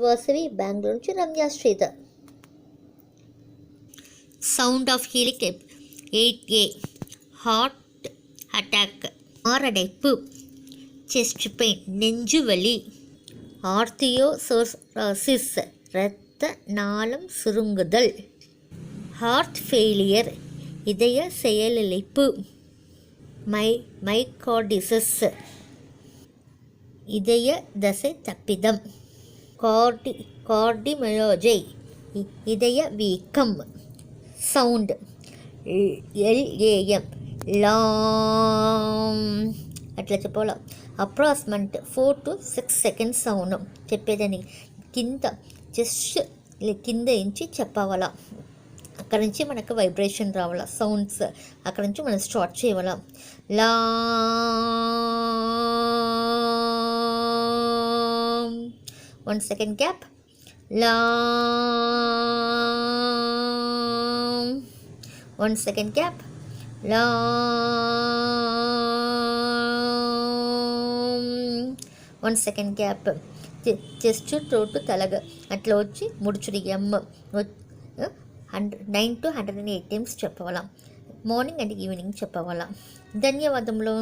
వాసవి, బెంగళూరు నుంచి Ramya Sridhar. Sound of healing 8A. Heart attack, மாரடைப்பு, chest pain, நெஞ்சு வலி, ஆர்த்தியோசோராசிஸ், இரத்த நாளம் சுருங்குதல், ஹார்ட் ஃபெயிலியர், இதய செயலிழப்பு, மைகார்டிசஸ், இதய தசை தப்பிதம், கார்டிமயோஜை, இதய வீக்கம். సౌండ్ LAM, లాంగ్, అట్లా చెప్పాలా. అప్రాక్సిమేట్ 4 to 6 seconds అవును చెప్పేదని. కింద జస్ట్ కింద నుంచి చెప్పవాలా. అక్కడ నుంచి మనకు వైబ్రేషన్ రావాలా, సౌండ్స్ అక్కడ నుంచి మనం స్టార్ట్ చేయాలా. Long, 1 second gap. Long, 1 second gap. Long, 1 second gap. Chest throat తలగ అట్లా వచ్చి ముడుచుడి ఎమ్ 9 to 108 times చెప్పవాలా. మార్నింగ్ అండ్ ఈవినింగ్ చెప్పవాలా. ధన్యవాదములు.